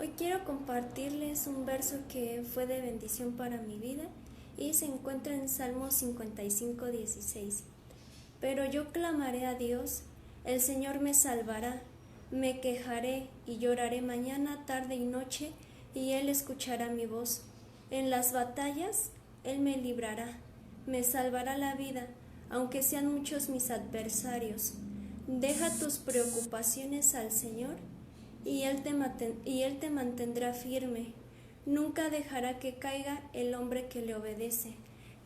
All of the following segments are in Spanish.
Hoy quiero compartirles un verso que fue de bendición para mi vida y se encuentra en Salmo 55:16. Pero yo clamaré a Dios, el Señor me salvará, me quejaré y lloraré mañana, tarde y noche, y Él escuchará mi voz. En las batallas Él me librará, me salvará la vida, aunque sean muchos mis adversarios. Deja tus preocupaciones al Señor y Él te mantendrá firme. Nunca dejará que caiga el hombre que le obedece.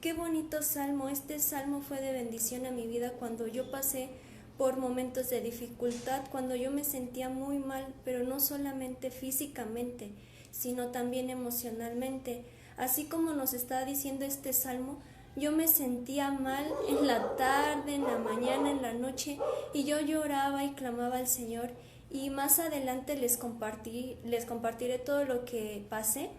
Qué bonito salmo. Este salmo fue de bendición a mi vida cuando yo pasé por momentos de dificultad, cuando yo me sentía muy mal, pero no solamente físicamente, sino también emocionalmente. Así como nos está diciendo este salmo, yo me sentía mal en la tarde, en la mañana, en la noche, y yo lloraba y clamaba al Señor. Y más adelante les compartiré todo lo que pasé.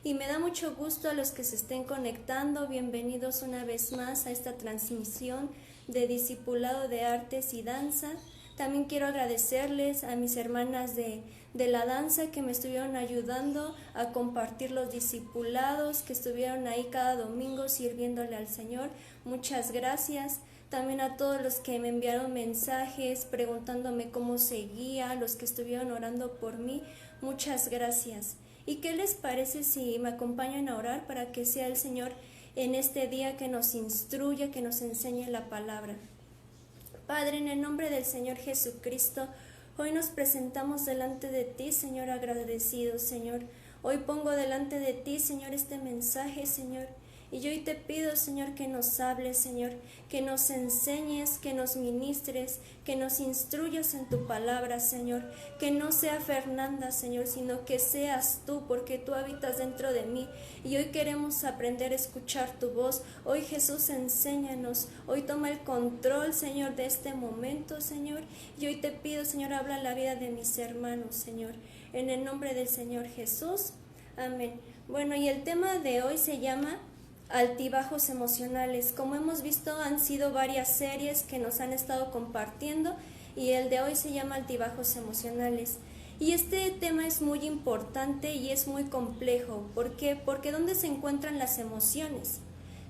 Y me da mucho gusto a los que se estén conectando. Bienvenidos una vez más a esta transmisión de Discipulado de Artes y Danza. También quiero agradecerles a mis hermanas de la danza que me estuvieron ayudando a compartir los discipulados, que estuvieron ahí cada domingo sirviéndole al Señor. Muchas gracias. También a todos los que me enviaron mensajes preguntándome cómo seguía, los que estuvieron orando por mí, muchas gracias. ¿Y qué les parece si me acompañan a orar para que sea el Señor en este día que nos instruya, que nos enseñe la palabra? Padre, en el nombre del Señor Jesucristo, hoy nos presentamos delante de ti, Señor, agradecidos, Señor. Hoy pongo delante de ti, Señor, este mensaje, Señor. Y yo hoy te pido, Señor, que nos hables, Señor, que nos enseñes, que nos ministres, que nos instruyas en tu palabra, Señor, que no sea Fernanda, Señor, sino que seas tú, porque tú habitas dentro de mí. Y hoy queremos aprender a escuchar tu voz. Hoy, Jesús, enséñanos. Hoy toma el control, Señor, de este momento, Señor. Y hoy te pido, Señor, habla la vida de mis hermanos, Señor. En el nombre del Señor Jesús. Amén. Bueno, y el tema de hoy se llama altibajos emocionales. Como hemos visto, han sido varias series que nos han estado compartiendo y el de hoy se llama altibajos emocionales. Y este tema es muy importante y es muy complejo. ¿Por qué? Porque ¿dónde se encuentran las emociones?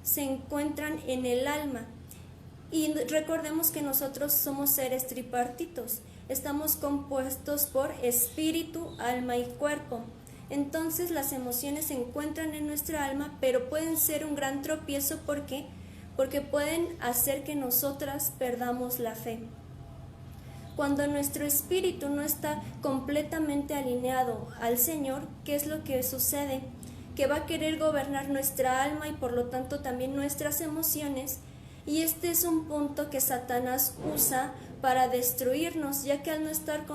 Se encuentran en el alma. Y recordemos que nosotros somos seres tripartitos. Estamos compuestos por espíritu, alma y cuerpo. Entonces las emociones se encuentran en nuestra alma, pero pueden ser un gran tropiezo. ¿Por qué? Porque pueden hacer que nosotras perdamos la fe. Cuando nuestro espíritu no está completamente alineado al Señor, ¿qué es lo que sucede? Que va a querer gobernar nuestra alma y por lo tanto también nuestras emociones. Y este es un punto que Satanás usa para destruirnos, ya que al no estar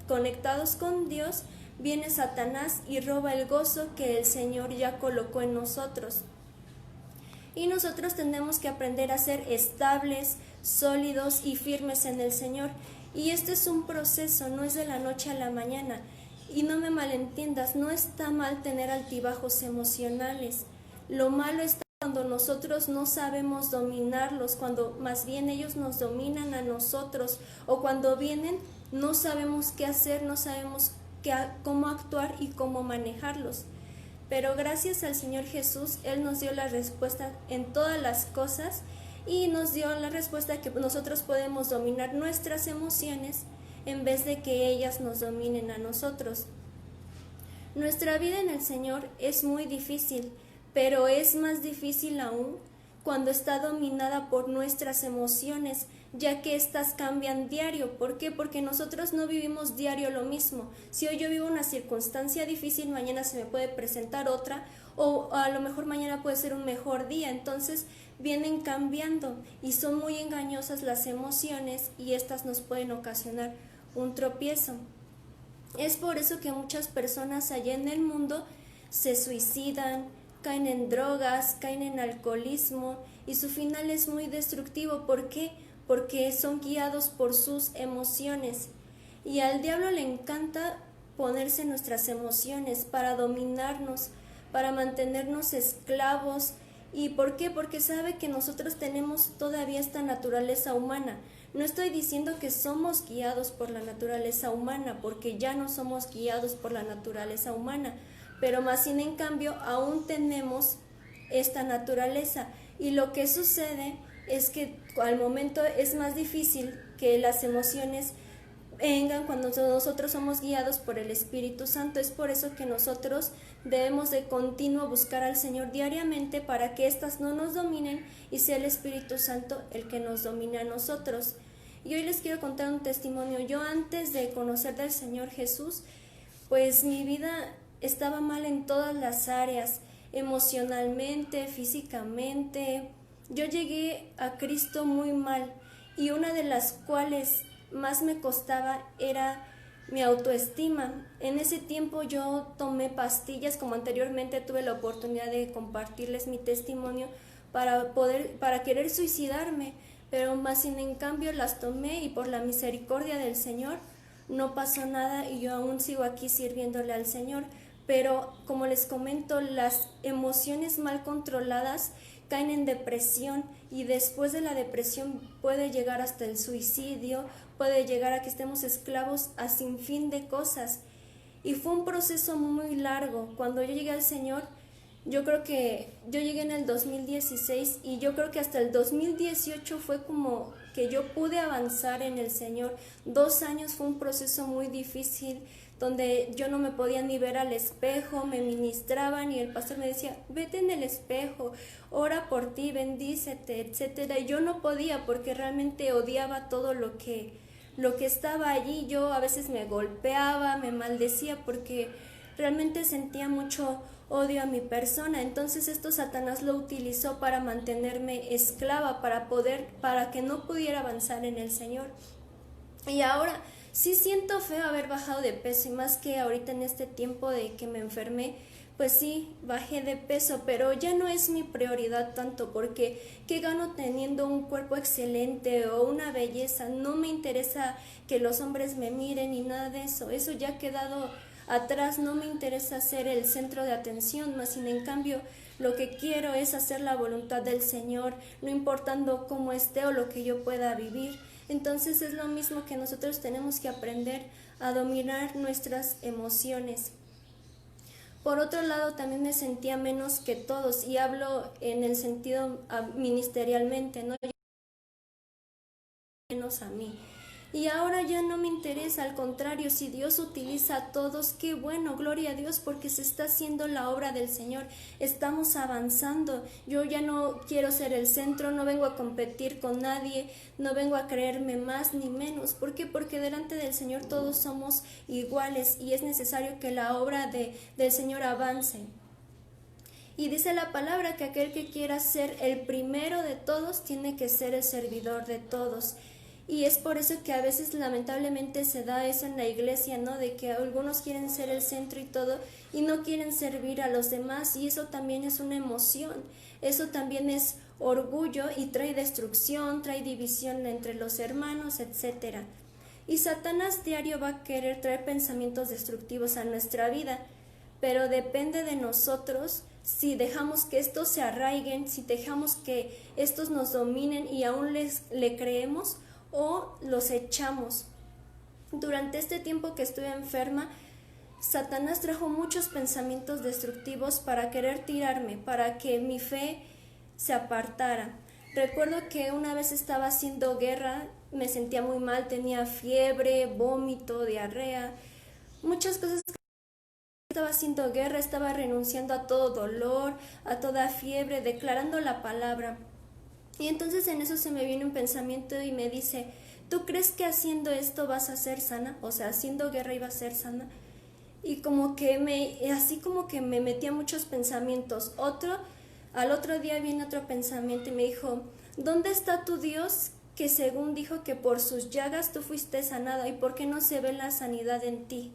conectados con Dios, viene Satanás y roba el gozo que el Señor ya colocó en nosotros. Y nosotros tenemos que aprender a ser estables, sólidos y firmes en el Señor. Y este es un proceso, no es de la noche a la mañana. Y no me malentiendas, no está mal tener altibajos emocionales. Lo malo está cuando nosotros no sabemos dominarlos, cuando más bien ellos nos dominan a nosotros, o cuando vienen no sabemos qué hacer, no sabemos cómo actuar y cómo manejarlos. Pero gracias al Señor Jesús, Él nos dio la respuesta en todas las cosas y nos dio la respuesta que nosotros podemos dominar nuestras emociones en vez de que ellas nos dominen a nosotros. Nuestra vida en el Señor es muy difícil, pero es más difícil aún cuando está dominada por nuestras emociones, ya que éstas cambian diario. ¿Por qué? Porque nosotros no vivimos diario lo mismo. Si hoy yo vivo una circunstancia difícil, mañana se me puede presentar otra, o a lo mejor mañana puede ser un mejor día. Entonces vienen cambiando y son muy engañosas las emociones y estas nos pueden ocasionar un tropiezo. Es por eso que muchas personas allá en el mundo se suicidan, caen en drogas, caen en alcoholismo y su final es muy destructivo. ¿Por qué? Porque son guiados por sus emociones. Y al diablo le encanta ponerse nuestras emociones para dominarnos, para mantenernos esclavos. ¿Y por qué? Porque sabe que nosotros tenemos todavía esta naturaleza humana. No estoy diciendo que somos guiados por la naturaleza humana, porque ya no somos guiados por la naturaleza humana, pero más sin en cambio aún tenemos esta naturaleza, y lo que sucede es que al momento es más difícil que las emociones vengan cuando nosotros somos guiados por el Espíritu Santo. Es por eso que nosotros debemos de continuo buscar al Señor diariamente para que éstas no nos dominen y sea el Espíritu Santo el que nos domine a nosotros. Y hoy les quiero contar un testimonio. Yo antes de conocer del Señor Jesús, pues mi vida estaba mal en todas las áreas, emocionalmente, físicamente. Yo llegué a Cristo muy mal, y una de las cuales más me costaba era mi autoestima. En ese tiempo yo tomé pastillas, como anteriormente tuve la oportunidad de compartirles mi testimonio, para querer suicidarme, pero más sin en cambio las tomé, y por la misericordia del Señor no pasó nada, y yo aún sigo aquí sirviéndole al Señor. Pero como les comento, las emociones mal controladas caen en depresión, y después de la depresión puede llegar hasta el suicidio, puede llegar a que estemos esclavos a sin fin de cosas. Y fue un proceso muy largo. Cuando yo llegué al Señor, yo creo que yo llegué en el 2016, y yo creo que hasta el 2018 fue como que yo pude avanzar en el Señor. 2 años fue un proceso muy difícil, donde yo no me podía ni ver al espejo, me ministraban y el pastor me decía, vete en el espejo, ora por ti, bendícete, etcétera. Y yo no podía, porque realmente odiaba todo lo que estaba allí. Yo a veces me golpeaba, me maldecía, porque realmente sentía mucho odio a mi persona. Entonces esto Satanás lo utilizó para mantenerme esclava, para que no pudiera avanzar en el Señor. Y ahora sí siento feo haber bajado de peso, y más que ahorita en este tiempo de que me enfermé, pues sí, bajé de peso, pero ya no es mi prioridad tanto, porque ¿qué gano teniendo un cuerpo excelente o una belleza? No me interesa que los hombres me miren ni nada de eso. Eso ya ha quedado atrás. No me interesa ser el centro de atención, más sin en cambio lo que quiero es hacer la voluntad del Señor, no importando cómo esté o lo que yo pueda vivir. Entonces es lo mismo que nosotros tenemos que aprender a dominar nuestras emociones. Por otro lado, también me sentía menos que todos, y hablo en el sentido ministerialmente, ¿no? Menos a mí. Y ahora ya no me interesa, al contrario, si Dios utiliza a todos, qué bueno, gloria a Dios, porque se está haciendo la obra del Señor, estamos avanzando. Yo ya no quiero ser el centro, no vengo a competir con nadie, no vengo a creerme más ni menos. ¿Por qué? Porque delante del Señor todos somos iguales, y es necesario que la obra del Señor avance. Y dice la palabra que aquel que quiera ser el primero de todos tiene que ser el servidor de todos. Y es por eso que a veces lamentablemente se da eso en la iglesia, ¿no? De que algunos quieren ser el centro y todo, y no quieren servir a los demás, y eso también es una emoción, eso también es orgullo, y trae destrucción, trae división entre los hermanos, etcétera. Y Satanás diario va a querer traer pensamientos destructivos a nuestra vida, pero depende de nosotros si dejamos que estos se arraiguen, si dejamos que estos nos dominen y aún le creemos, o los echamos. Durante este tiempo que estuve enferma, Satanás trajo muchos pensamientos destructivos para querer tirarme, para que mi fe se apartara. Recuerdo que una vez estaba haciendo guerra, me sentía muy mal, tenía fiebre, vómito, diarrea, muchas cosas. Estaba haciendo guerra, estaba renunciando a todo dolor, a toda fiebre, declarando la palabra. Y entonces en eso se me viene un pensamiento y me dice, ¿tú crees que haciendo esto vas a ser sana? O sea, haciendo guerra iba a ser sana. Y así como que me metía muchos pensamientos. Al otro día viene otro pensamiento y me dijo, ¿dónde está tu Dios que según dijo que por sus llagas tú fuiste sanada? ¿Y por qué no se ve la sanidad en ti?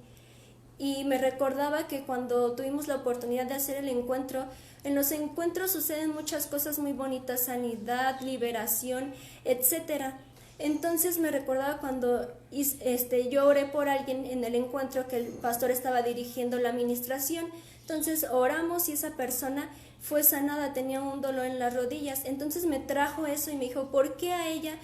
Y me recordaba que cuando tuvimos la oportunidad de hacer el encuentro, en los encuentros suceden muchas cosas muy bonitas, sanidad, liberación, etcétera. Entonces me recordaba cuando yo oré por alguien en el encuentro, que el pastor estaba dirigiendo la administración. Entonces oramos y esa persona fue sanada, tenía un dolor en las rodillas. Entonces me trajo eso y me dijo, ¿por qué a ella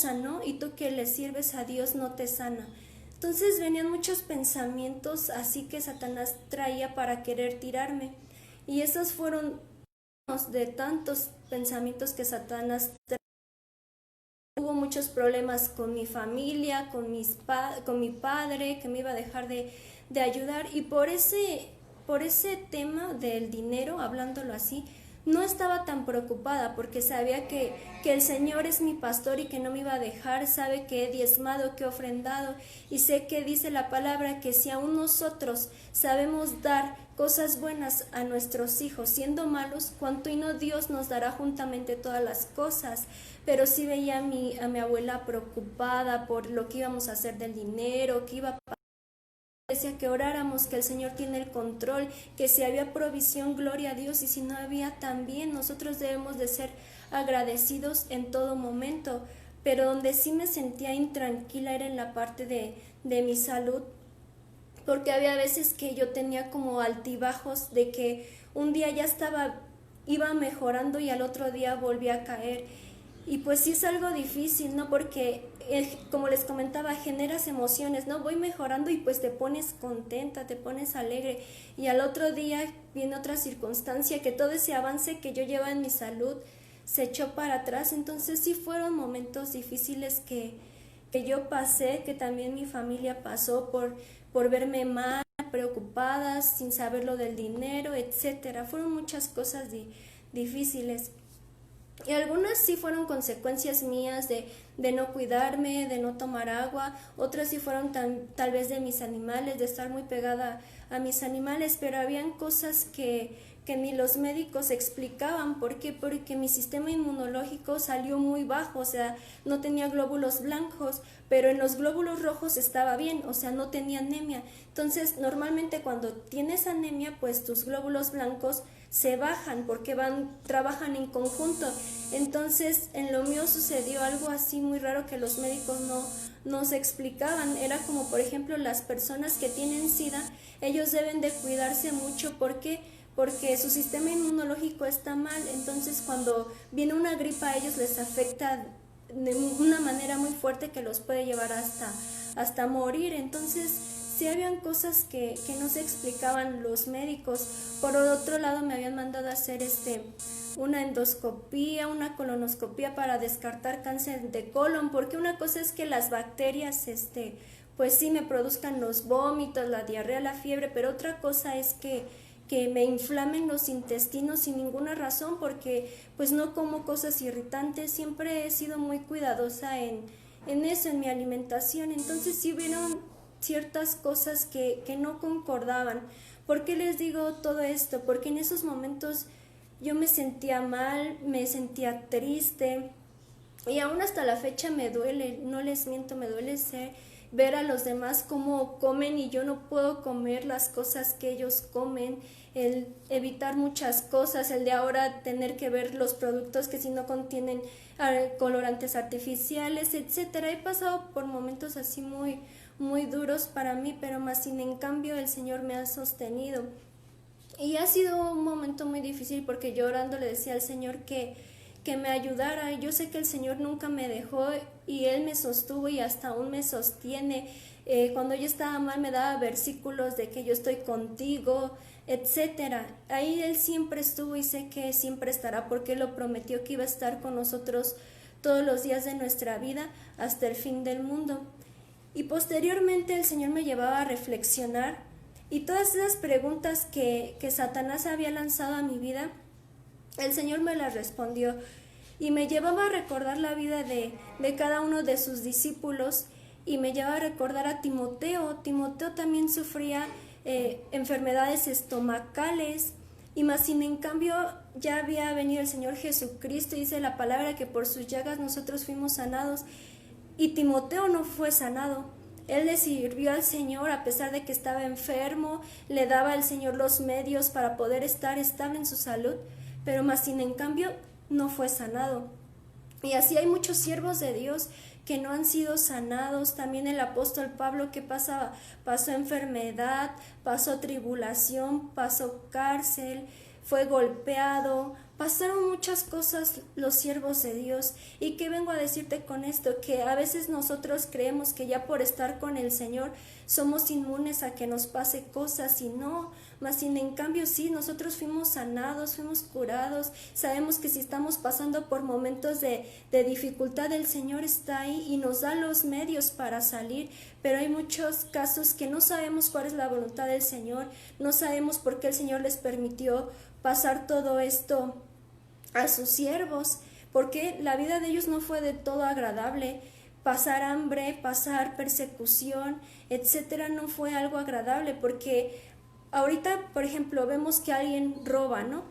sanó y tú que le sirves a Dios no te sana. Entonces venían muchos pensamientos así que Satanás traía para querer tirarme. Y esos fueron de tantos pensamientos que Satanás traía. Hubo muchos problemas con mi familia, con mi padre, que me iba a dejar de ayudar. Y por ese tema del dinero, hablándolo así, no estaba tan preocupada porque sabía que el Señor es mi pastor y que no me iba a dejar, sabe que he diezmado, que he ofrendado, y sé que dice la palabra que si aún nosotros sabemos dar cosas buenas a nuestros hijos siendo malos, cuánto y no Dios nos dará juntamente todas las cosas. Pero sí veía a mi abuela preocupada por lo que íbamos a hacer del dinero, que iba a pasar. Decía que oráramos, que el Señor tiene el control, que si había provisión, gloria a Dios, y si no había, también nosotros debemos de ser agradecidos en todo momento. Pero donde sí me sentía intranquila era en la parte de mi salud, porque había veces que yo tenía como altibajos de que un día ya iba mejorando y al otro día volvía a caer. Y pues sí es algo difícil, ¿no? Porque como les comentaba, generas emociones, ¿no? Voy mejorando y pues te pones contenta, te pones alegre, y al otro día viene otra circunstancia que todo ese avance que yo llevaba en mi salud se echó para atrás. Entonces sí fueron momentos difíciles que yo pasé, que también mi familia pasó por verme mal, preocupadas, sin saber lo del dinero, etcétera. Fueron muchas cosas difíciles. Y algunas sí fueron consecuencias mías de no cuidarme, de no tomar agua. Otras sí fueron tal vez de mis animales, de estar muy pegada a mis animales. Pero habían cosas que ni los médicos explicaban. ¿Por qué? Porque mi sistema inmunológico salió muy bajo, o sea, no tenía glóbulos blancos, pero en los glóbulos rojos estaba bien, o sea, no tenía anemia. Entonces, normalmente cuando tienes anemia, pues tus glóbulos blancos se bajan porque trabajan en conjunto. Entonces, en lo mío sucedió algo así muy raro que los médicos no se explicaban. Era como, por ejemplo, las personas que tienen SIDA, ellos deben de cuidarse mucho porque su sistema inmunológico está mal. Entonces cuando viene una gripa a ellos les afecta de una manera muy fuerte que los puede llevar hasta morir. Entonces sí habían cosas que no se explicaban los médicos. Por otro lado me habían mandado a hacer una endoscopía, una colonoscopía para descartar cáncer de colon, porque una cosa es que las bacterias pues sí me produzcan los vómitos, la diarrea, la fiebre, pero otra cosa es que me inflamen los intestinos sin ninguna razón, porque pues no como cosas irritantes. Siempre he sido muy cuidadosa en eso, en mi alimentación. Entonces sí vieron ciertas cosas que no concordaban. ¿Por qué les digo todo esto? Porque en esos momentos yo me sentía mal, me sentía triste, y aún hasta la fecha me duele, no les miento, me duele ver a los demás cómo comen y yo no puedo comer las cosas que ellos comen, el evitar muchas cosas, el de ahora tener que ver los productos que si no contienen colorantes artificiales, etcétera. He pasado por momentos así muy, muy duros para mí, pero más sin en cambio el Señor me ha sostenido. Y ha sido un momento muy difícil porque yo orando le decía al Señor que me ayudara. Yo sé que el Señor nunca me dejó y Él me sostuvo y hasta aún me sostiene. Cuando yo estaba mal me daba versículos de que yo estoy contigo, etcétera. Ahí Él siempre estuvo y sé que siempre estará, porque Él lo prometió que iba a estar con nosotros todos los días de nuestra vida hasta el fin del mundo. Y posteriormente el Señor me llevaba a reflexionar, y todas esas preguntas que Satanás había lanzado a mi vida, el Señor me las respondió y me llevaba a recordar la vida de cada uno de sus discípulos, y me llevaba a recordar a Timoteo. Timoteo también sufría enfermedades estomacales, y más sin en cambio ya había venido el Señor Jesucristo, y dice la palabra que por sus llagas nosotros fuimos sanados, y Timoteo no fue sanado. Él le sirvió al Señor a pesar de que estaba enfermo, le daba al Señor los medios para poder estar estable en su salud, pero más sin en cambio no fue sanado. Y así hay muchos siervos de Dios que no han sido sanados. También el apóstol Pablo, que pasó enfermedad, pasó tribulación, pasó cárcel, fue golpeado, pasaron muchas cosas los siervos de Dios. ¿Y qué vengo a decirte con esto? Que a veces nosotros creemos que ya por estar con el Señor somos inmunes a que nos pase cosas, y no, más sin en cambio sí, nosotros fuimos sanados, fuimos curados. Sabemos que si estamos pasando por momentos de dificultad, el Señor está ahí y nos da los medios para salir. Pero hay muchos casos que no sabemos cuál es la voluntad del Señor, no sabemos por qué el Señor les permitió pasar todo esto a sus siervos, porque la vida de ellos no fue de todo agradable. Pasar hambre, pasar persecución, etcétera, no fue algo agradable, porque ahorita, por ejemplo, vemos que alguien roba, ¿no?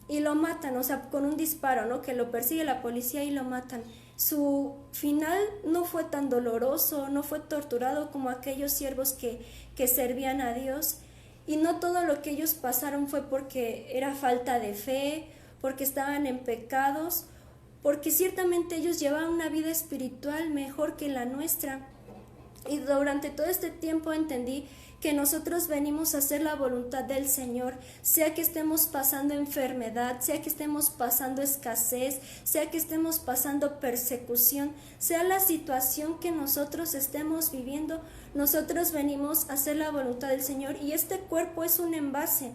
Y lo matan, o sea, con un disparo, ¿no? Que lo persigue la policía y lo matan. Su final no fue tan doloroso, no fue torturado como aquellos siervos que servían a Dios. Y no todo lo que ellos pasaron fue porque era falta de fe, porque estaban en pecados, porque ciertamente ellos llevaban una vida espiritual mejor que la nuestra. Y durante todo este tiempo entendí que nosotros venimos a hacer la voluntad del Señor, sea que estemos pasando enfermedad, sea que estemos pasando escasez, sea que estemos pasando persecución, sea la situación que nosotros estemos viviendo, nosotros venimos a hacer la voluntad del Señor, y este cuerpo es un envase.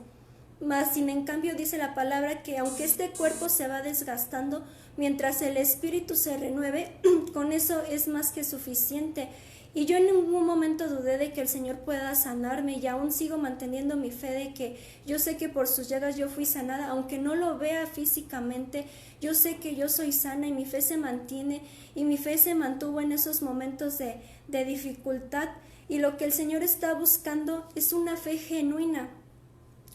Mas sin en cambio dice la palabra que aunque este cuerpo se va desgastando, mientras el espíritu se renueve, con eso es más que suficiente. Y yo en ningún momento dudé de que el Señor pueda sanarme, y aún sigo manteniendo mi fe de que yo sé que por sus llagas yo fui sanada, aunque no lo vea físicamente. Yo sé que yo soy sana y mi fe se mantiene, y mi fe se mantuvo en esos momentos de dificultad. Y lo que el Señor está buscando es una fe genuina.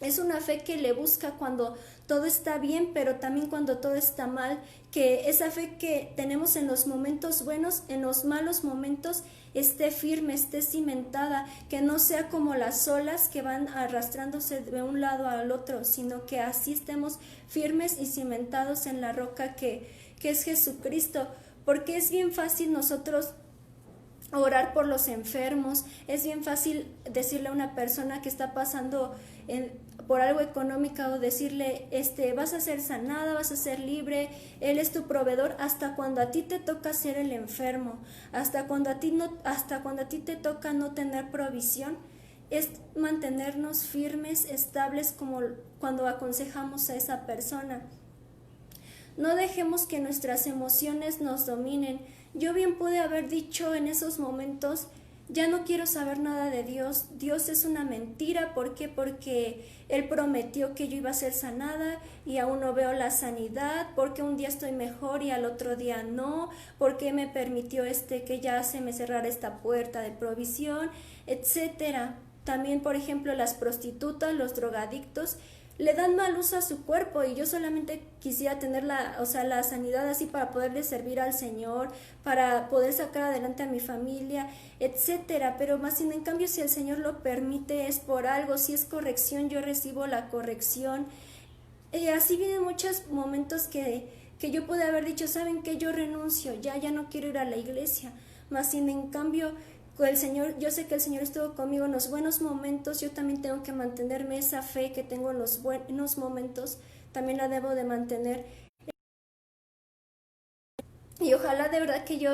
Es una fe que le busca cuando todo está bien, pero también cuando todo está mal, que esa fe que tenemos en los momentos buenos, en los malos momentos, esté firme, esté cimentada, que no sea como las olas que van arrastrándose de un lado al otro, sino que así estemos firmes y cimentados en la roca que es Jesucristo, porque es bien fácil nosotros orar por los enfermos, es bien fácil decirle a una persona que está pasando por algo económico, o decirle, vas a ser sanada, vas a ser libre, Él es tu proveedor, hasta cuando a ti te toca ser el enfermo, hasta cuando a ti te toca no tener provisión. Es mantenernos firmes, estables, como cuando aconsejamos a esa persona. No dejemos que nuestras emociones nos dominen. Yo bien pude haber dicho en esos momentos, ya no quiero saber nada de Dios, Dios es una mentira. ¿Por qué? Porque Él prometió que yo iba a ser sanada y aún no veo la sanidad, porque un día estoy mejor y al otro día no, porque me permitió que ya se me cerrara esta puerta de provisión, etcétera. También, por ejemplo, las prostitutas, los drogadictos, le dan mal uso a su cuerpo, y yo solamente quisiera tener la sanidad así para poderle servir al Señor, para poder sacar adelante a mi familia, etcétera. Pero más sin en cambio, si el Señor lo permite, es por algo. Si es corrección, yo recibo la corrección. Así vienen muchos momentos que yo pude haber dicho, ¿saben qué? Yo renuncio, ya no quiero ir a la iglesia. Más sin en cambio, el Señor, yo sé que el Señor estuvo conmigo en los buenos momentos. Yo también tengo que mantenerme esa fe que tengo en los buenos momentos, también la debo de mantener. Y ojalá, de verdad, que yo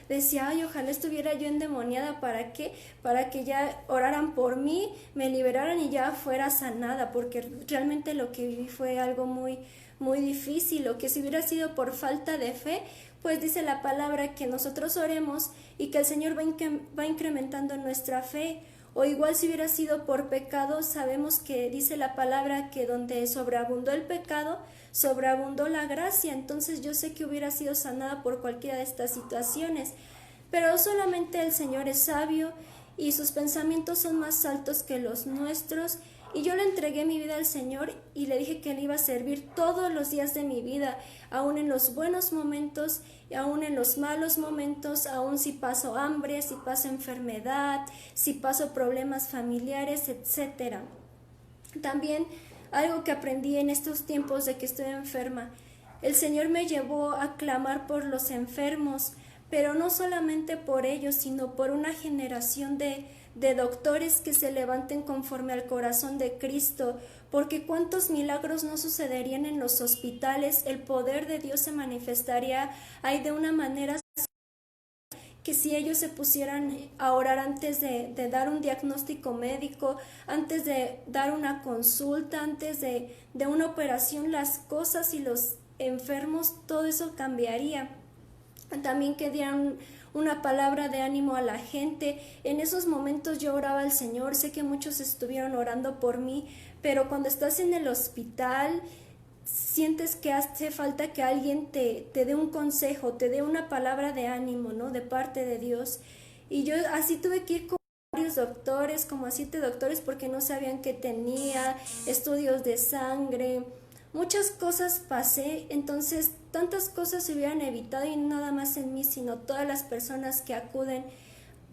decía, ay, ojalá estuviera yo endemoniada. ¿Para qué? Para que ya oraran por mí, me liberaran y ya fuera sanada, porque realmente lo que viví fue algo muy, muy difícil. O que si hubiera sido por falta de fe, pues dice la palabra que nosotros oremos y que el Señor va incrementando nuestra fe. O igual si hubiera sido por pecado, sabemos que dice la palabra que donde sobreabundó el pecado, sobreabundó la gracia. Entonces yo sé que hubiera sido sanada por cualquiera de estas situaciones. Pero solamente el Señor es sabio y sus pensamientos son más altos que los nuestros. Y yo le entregué mi vida al Señor y le dije que le iba a servir todos los días de mi vida, aún en los buenos momentos, aún en los malos momentos, aún si paso hambre, si paso enfermedad, si paso problemas familiares, etcétera. También algo que aprendí en estos tiempos de que estoy enferma, el Señor me llevó a clamar por los enfermos, pero no solamente por ellos, sino por una generación de de doctores que se levanten conforme al corazón de Cristo, porque cuántos milagros no sucederían en los hospitales, el poder de Dios se manifestaría ahí de una manera que si ellos se pusieran a orar antes de dar un diagnóstico médico, antes de dar una consulta, antes de una operación, las cosas y los enfermos, todo eso cambiaría. También que dieran una palabra de ánimo a la gente. En esos momentos yo oraba al Señor, sé que muchos estuvieron orando por mí, pero cuando estás en el hospital sientes que hace falta que alguien te dé un consejo, te dé una palabra de ánimo, ¿no? De parte de Dios. Y yo así tuve que ir con varios doctores, como a 7 doctores, porque no sabían qué tenía, estudios de sangre, muchas cosas pasé. Entonces tantas cosas se hubieran evitado, y no nada más en mí, sino todas las personas que acuden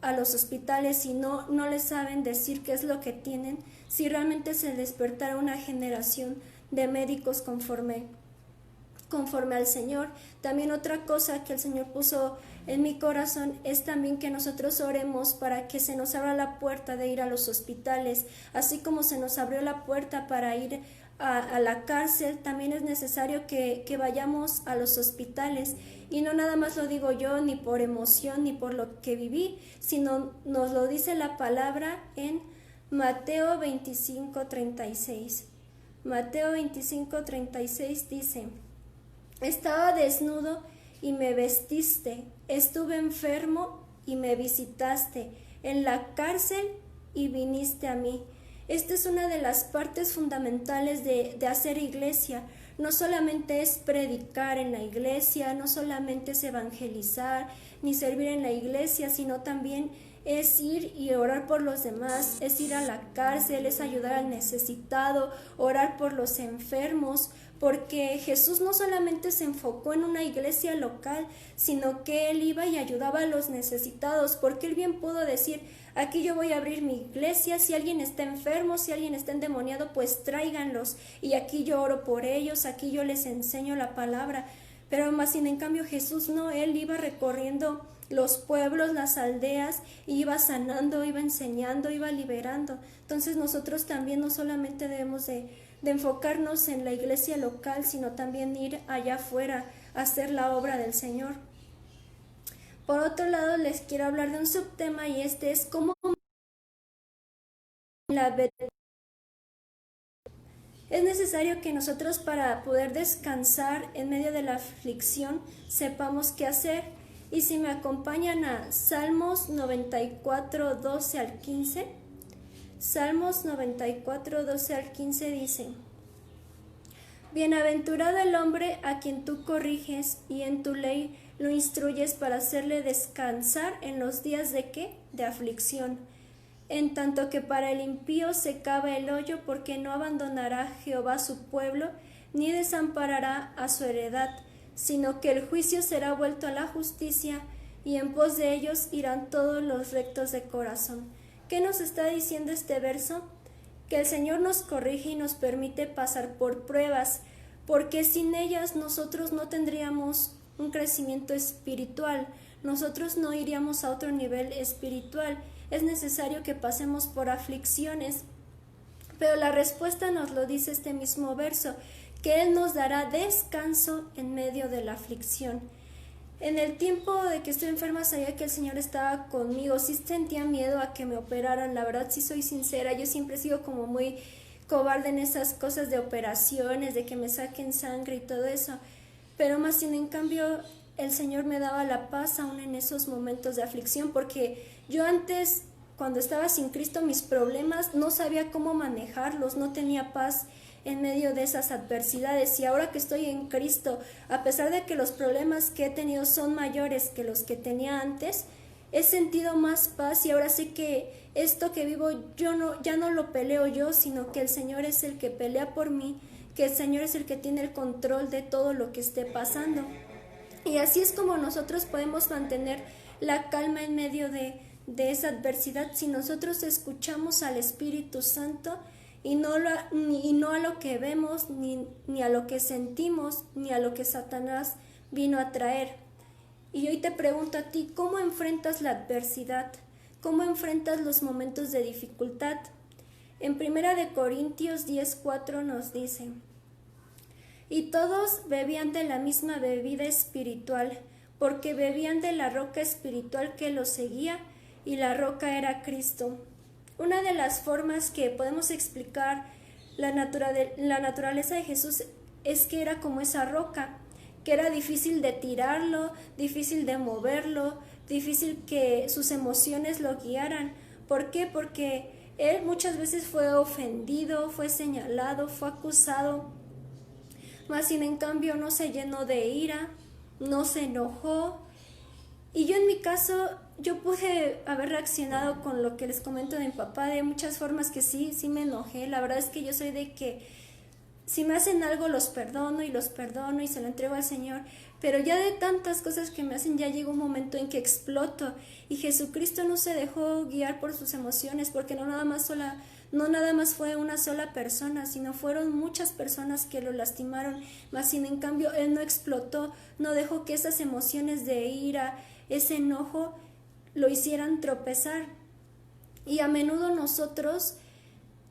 a los hospitales y no les saben decir qué es lo que tienen, si realmente se despertara una generación de médicos conforme al Señor. También otra cosa que el Señor puso en mi corazón es también que nosotros oremos para que se nos abra la puerta de ir a los hospitales, así como se nos abrió la puerta para ir a la cárcel. También es necesario que vayamos a los hospitales, y no nada más lo digo yo, ni por emoción, ni por lo que viví, sino nos lo dice la palabra en Mateo 25:36. Mateo 25:36 dice: estaba desnudo y me vestiste, estuve enfermo y me visitaste, en la cárcel y viniste a mí. Esta es una de las partes fundamentales de hacer iglesia. No solamente es predicar en la iglesia, no solamente es evangelizar ni servir en la iglesia, sino también es ir y orar por los demás, es ir a la cárcel, es ayudar al necesitado, orar por los enfermos, porque Jesús no solamente se enfocó en una iglesia local, sino que Él iba y ayudaba a los necesitados, porque Él bien pudo decir: aquí yo voy a abrir mi iglesia, si alguien está enfermo, si alguien está endemoniado, pues tráiganlos, y aquí yo oro por ellos, aquí yo les enseño la palabra. Pero más sin en cambio Jesús no, Él iba recorriendo los pueblos, las aldeas, iba sanando, iba enseñando, iba liberando. Entonces nosotros también no solamente debemos de enfocarnos en la iglesia local, sino también ir allá afuera a hacer la obra del Señor. Por otro lado, les quiero hablar de un subtema, y este es cómo la verdad. Es necesario que nosotros, para poder descansar en medio de la aflicción, sepamos qué hacer. Y si me acompañan a Salmos 94, 12 al 15, Salmos 94, 12 al 15 dice: bienaventurado el hombre a quien tú corriges y en tu ley lo instruyes para hacerle descansar en los días de ¿qué? De aflicción. En tanto que para el impío se cava el hoyo, porque no abandonará Jehová su pueblo, ni desamparará a su heredad, sino que el juicio será vuelto a la justicia, y en pos de ellos irán todos los rectos de corazón. ¿Qué nos está diciendo este verso? Que el Señor nos corrige y nos permite pasar por pruebas, porque sin ellas nosotros no tendríamos un crecimiento espiritual, nosotros no iríamos a otro nivel espiritual. Es necesario que pasemos por aflicciones, pero la respuesta nos lo dice este mismo verso, que Él nos dará descanso en medio de la aflicción. En el tiempo de que estoy enferma sabía que el Señor estaba conmigo, sí sentía miedo a que me operaran, la verdad sí soy sincera, yo siempre he sido como muy cobarde en esas cosas de operaciones, de que me saquen sangre y todo eso, pero más bien en cambio el Señor me daba la paz aún en esos momentos de aflicción, porque yo antes, cuando estaba sin Cristo, mis problemas no sabía cómo manejarlos, no tenía paz en medio de esas adversidades, y ahora que estoy en Cristo, a pesar de que los problemas que he tenido son mayores que los que tenía antes, he sentido más paz, y ahora sé que esto que vivo ya no lo peleo yo, sino que el Señor es el que pelea por mí, que el Señor es el que tiene el control de todo lo que esté pasando. Y así es como nosotros podemos mantener la calma en medio de esa adversidad, si nosotros escuchamos al Espíritu Santo y no a lo que vemos, ni a lo que sentimos, ni a lo que Satanás vino a traer. Y hoy te pregunto a ti, ¿cómo enfrentas la adversidad? ¿Cómo enfrentas los momentos de dificultad? En 1 Corintios 10:4 nos dice: y todos bebían de la misma bebida espiritual, porque bebían de la roca espiritual que los seguía, y la roca era Cristo. Una de las formas que podemos explicar la naturaleza de Jesús es que era como esa roca, que era difícil de tirarlo, difícil de moverlo, difícil que sus emociones lo guiaran. ¿Por qué? Porque él muchas veces fue ofendido, fue señalado, fue acusado, mas sin en cambio no se llenó de ira, no se enojó. Y yo en mi caso, yo pude haber reaccionado con lo que les comento de mi papá, de muchas formas que sí me enojé. La verdad es que yo soy de que si me hacen algo los perdono y se lo entrego al Señor, pero ya de tantas cosas que me hacen ya llega un momento en que exploto, y Jesucristo no se dejó guiar por sus emociones, porque no nada más fue una sola persona, sino fueron muchas personas que lo lastimaron, mas sin en cambio él no explotó, no dejó que esas emociones de ira, ese enojo lo hicieran tropezar. Y a menudo nosotros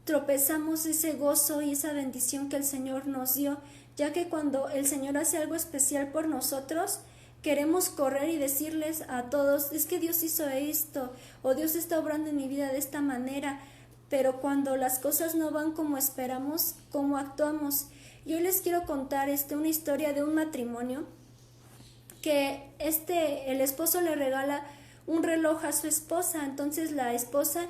tropezamos ese gozo y esa bendición que el Señor nos dio, ya que cuando el Señor hace algo especial por nosotros, queremos correr y decirles a todos: es que Dios hizo esto, o Dios está obrando en mi vida de esta manera. Pero cuando las cosas no van como esperamos, ¿cómo actuamos? Yo les quiero contar una historia de un matrimonio que el esposo le regala un reloj a su esposa. Entonces la esposa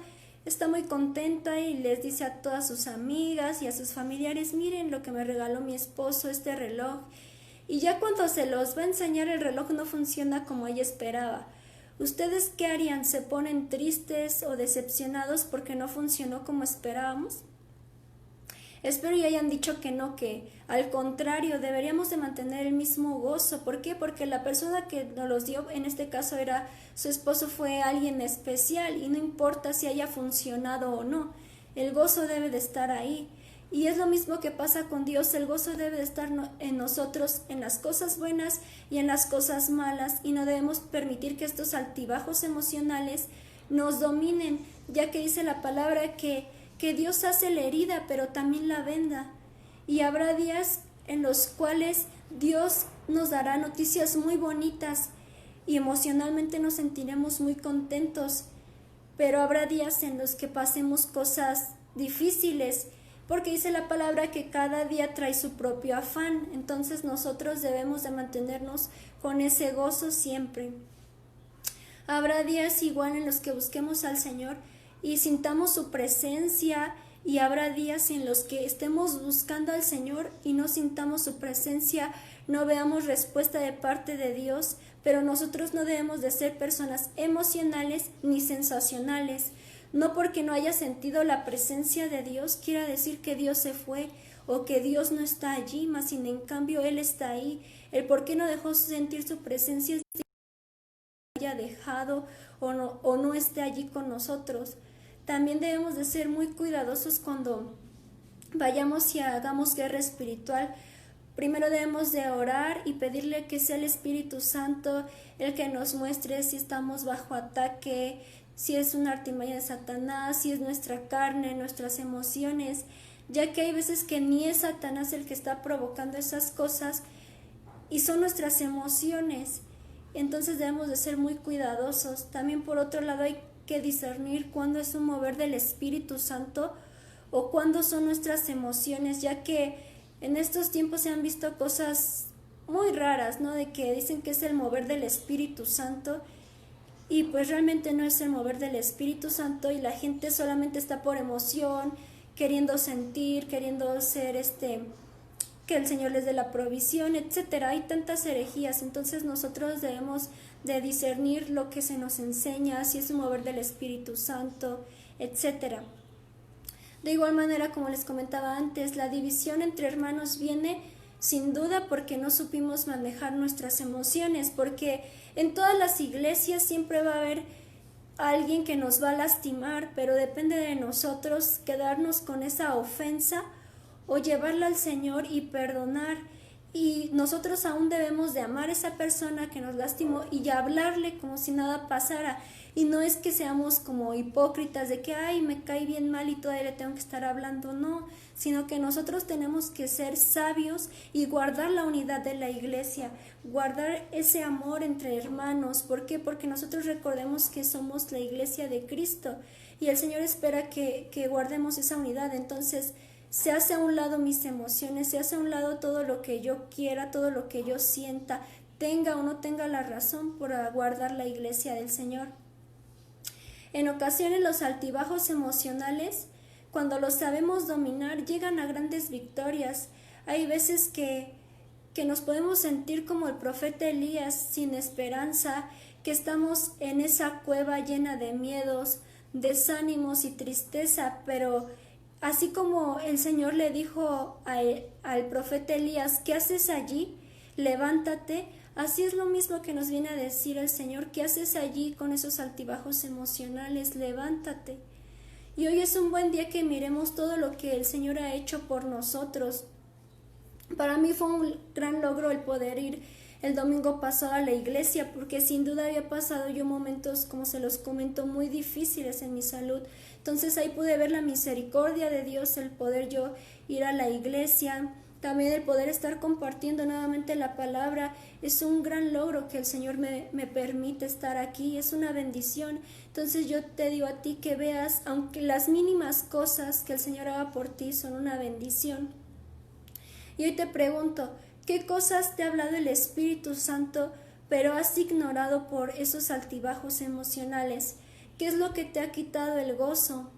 está muy contenta y les dice a todas sus amigas y a sus familiares: miren lo que me regaló mi esposo, este reloj. Y ya cuando se los va a enseñar, el reloj no funciona como ella esperaba. ¿Ustedes qué harían? ¿Se ponen tristes o decepcionados porque no funcionó como esperábamos? Espero y hayan dicho que no, que al contrario, deberíamos de mantener el mismo gozo. ¿Por qué? Porque la persona que nos los dio, en este caso era su esposo, fue alguien especial, y no importa si haya funcionado o no, el gozo debe de estar ahí. Y es lo mismo que pasa con Dios, el gozo debe de estar en nosotros, en las cosas buenas y en las cosas malas, y no debemos permitir que estos altibajos emocionales nos dominen, ya que dice la palabra que Dios hace la herida, pero también la venda. Y habrá días en los cuales Dios nos dará noticias muy bonitas y emocionalmente nos sentiremos muy contentos, pero habrá días en los que pasemos cosas difíciles, porque dice la palabra que cada día trae su propio afán. Entonces nosotros debemos de mantenernos con ese gozo siempre. Habrá días igual en los que busquemos al Señor y sintamos su presencia, y habrá días en los que estemos buscando al Señor y no sintamos su presencia, no veamos respuesta de parte de Dios. Pero nosotros no debemos de ser personas emocionales ni sensacionales. No porque no haya sentido la presencia de Dios quiera decir que Dios se fue o que Dios no está allí, mas sin en cambio Él está ahí. El por qué no dejó sentir su presencia es que haya dejado o no esté allí con nosotros. También debemos de ser muy cuidadosos cuando vayamos y hagamos guerra espiritual. Primero debemos de orar y pedirle que sea el Espíritu Santo el que nos muestre si estamos bajo ataque, si es una artimaña de Satanás, si es nuestra carne, nuestras emociones, ya que hay veces que ni es Satanás el que está provocando esas cosas y son nuestras emociones. Entonces debemos de ser muy cuidadosos. También por otro lado hay que discernir cuándo es un mover del Espíritu Santo o cuándo son nuestras emociones, ya que en estos tiempos se han visto cosas muy raras, ¿no? De que dicen que es el mover del Espíritu Santo, y pues realmente no es el mover del Espíritu Santo, y la gente solamente está por emoción, queriendo sentir, queriendo ser que el Señor les dé la provisión, etcétera. Hay tantas herejías. Entonces nosotros debemos de discernir lo que se nos enseña, si es un mover del Espíritu Santo, etcétera. De igual manera, como les comentaba antes, la división entre hermanos viene sin duda porque no supimos manejar nuestras emociones, porque en todas las iglesias siempre va a haber alguien que nos va a lastimar, pero depende de nosotros quedarnos con esa ofensa o llevarla al Señor y perdonar. y nosotros aún debemos de amar a esa persona que nos lastimó y hablarle como si nada pasara. Y no es que seamos como hipócritas de que, ay, me cae bien mal y todavía le tengo que estar hablando, no, sino que nosotros tenemos que ser sabios y guardar la unidad de la iglesia, guardar ese amor entre hermanos. ¿Por qué? Porque nosotros recordemos que somos la iglesia de Cristo y el Señor espera que guardemos esa unidad. Entonces, se hace a un lado mis emociones, se hace a un lado todo lo que yo quiera, todo lo que yo sienta, tenga o no tenga la razón por guardar la iglesia del Señor. En ocasiones los altibajos emocionales, cuando los sabemos dominar, llegan a grandes victorias. Hay veces que nos podemos sentir como el profeta Elías, sin esperanza, que estamos en esa cueva llena de miedos, desánimos y tristeza, pero así como el Señor le dijo al profeta Elías, ¿qué haces allí? Levántate. Así es lo mismo que nos viene a decir el Señor, ¿qué haces allí con esos altibajos emocionales? Levántate. Y hoy es un buen día que miremos todo lo que el Señor ha hecho por nosotros. Para mí fue un gran logro el poder ir el domingo pasado a la iglesia, porque sin duda había pasado yo momentos, como se los comento, muy difíciles en mi salud. Entonces ahí pude ver la misericordia de Dios, el poder yo ir a la iglesia, también el poder estar compartiendo nuevamente la palabra. Es un gran logro que el Señor me permite estar aquí, es una bendición. Entonces yo te digo a ti que veas, aunque las mínimas cosas que el Señor haga por ti son una bendición. Y hoy te pregunto, ¿qué cosas te ha hablado el Espíritu Santo, pero has ignorado por esos altibajos emocionales? ¿Qué es lo que te ha quitado el gozo?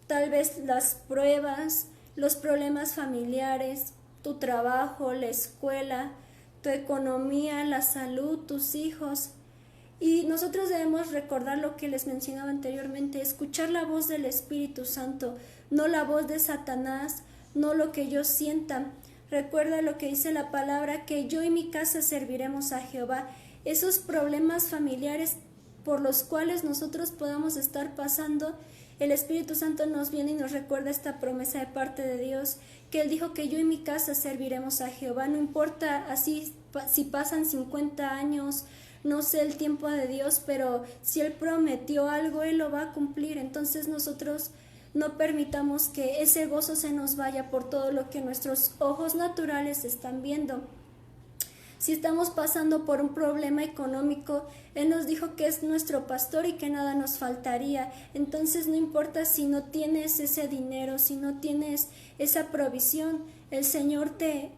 Tal vez las pruebas, los problemas familiares, tu trabajo, la escuela, tu economía, la salud, tus hijos. Y nosotros debemos recordar lo que les mencionaba anteriormente, escuchar la voz del Espíritu Santo, no la voz de Satanás, no lo que yo sienta. Recuerda lo que dice la palabra, que yo y mi casa serviremos a Jehová. Esos problemas familiares por los cuales nosotros podamos estar pasando, el Espíritu Santo nos viene y nos recuerda esta promesa de parte de Dios, que Él dijo que yo y mi casa serviremos a Jehová. No importa así si pasan 50 años, no sé el tiempo de Dios, pero si Él prometió algo, Él lo va a cumplir. Entonces nosotros no permitamos que ese gozo se nos vaya por todo lo que nuestros ojos naturales están viendo. Si estamos pasando por un problema económico, Él nos dijo que es nuestro pastor y que nada nos faltaría. Entonces no importa si no tienes ese dinero, si no tienes esa provisión, el Señor te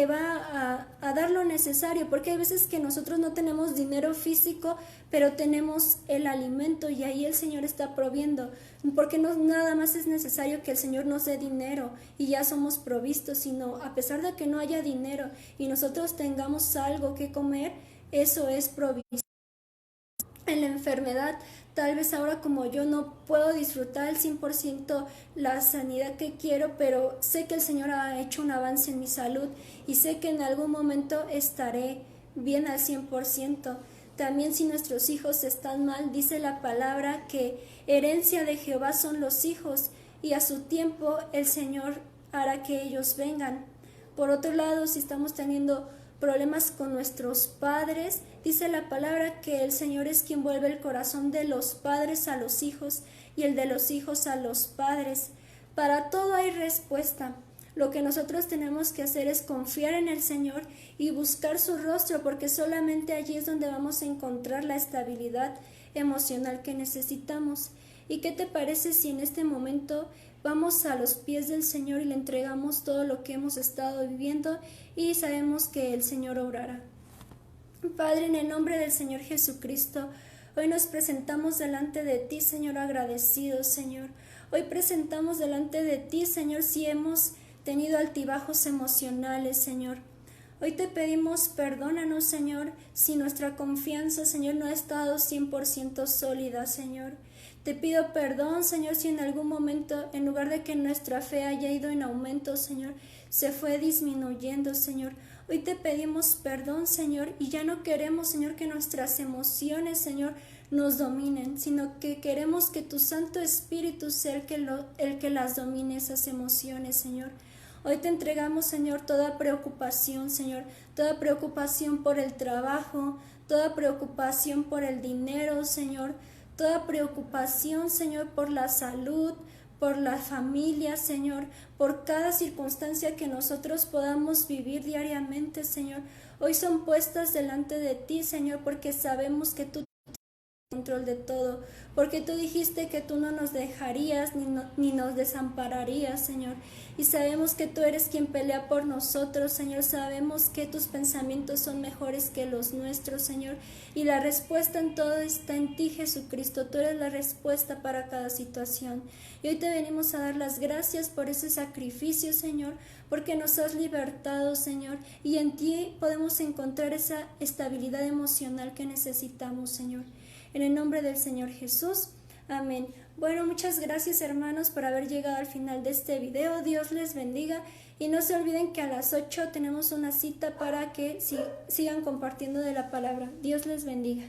va a dar lo necesario, porque hay veces que nosotros no tenemos dinero físico, pero tenemos el alimento y ahí el Señor está proviendo, porque no nada más es necesario que el Señor nos dé dinero y ya somos provistos, sino a pesar de que no haya dinero y nosotros tengamos algo que comer, eso es provisión. En la enfermedad, tal vez ahora como yo no puedo disfrutar al 100% la sanidad que quiero, pero sé que el Señor ha hecho un avance en mi salud y sé que en algún momento estaré bien al 100%. También si nuestros hijos están mal, dice la palabra que herencia de Jehová son los hijos y a su tiempo el Señor hará que ellos vengan. Por otro lado, si estamos teniendo problemas con nuestros padres, dice la palabra que el Señor es quien vuelve el corazón de los padres a los hijos y el de los hijos a los padres. Para todo hay respuesta. Lo que nosotros tenemos que hacer es confiar en el Señor y buscar su rostro, porque solamente allí es donde vamos a encontrar la estabilidad emocional que necesitamos. ¿Y qué te parece si en este momento vamos a los pies del Señor y le entregamos todo lo que hemos estado viviendo y sabemos que el Señor obrará? Padre, en el nombre del Señor Jesucristo, hoy nos presentamos delante de ti, Señor, agradecidos, Señor. Hoy presentamos delante de ti, Señor, si hemos tenido altibajos emocionales, Señor. Hoy te pedimos, perdónanos, Señor, si nuestra confianza, Señor, no ha estado 100% sólida, Señor. Te pido perdón, Señor, si en algún momento, en lugar de que nuestra fe haya ido en aumento, Señor, se fue disminuyendo, Señor. Hoy te pedimos perdón, Señor, y ya no queremos, Señor, que nuestras emociones, Señor, nos dominen, sino que queremos que tu Santo Espíritu sea el que las domine, esas emociones, Señor. Hoy te entregamos, Señor, toda preocupación, Señor, toda preocupación por el trabajo, toda preocupación por el dinero, Señor, toda preocupación, Señor, por la salud, por la familia, Señor, por cada circunstancia que nosotros podamos vivir diariamente, Señor. Hoy son puestas delante de ti, Señor, porque sabemos que tú control de todo, porque tú dijiste que tú no nos dejarías ni nos desampararías, Señor, y sabemos que tú eres quien pelea por nosotros, Señor. Sabemos que tus pensamientos son mejores que los nuestros, Señor, y la respuesta en todo está en ti, Jesucristo. Tú eres la respuesta para cada situación, y hoy te venimos a dar las gracias por ese sacrificio, Señor, porque nos has libertado, Señor, y en ti podemos encontrar esa estabilidad emocional que necesitamos, Señor. En el nombre del Señor Jesús. Amén. Bueno, muchas gracias, hermanos, por haber llegado al final de este video. Dios les bendiga. Y no se olviden que a las 8 tenemos una cita para que sigan compartiendo de la palabra. Dios les bendiga.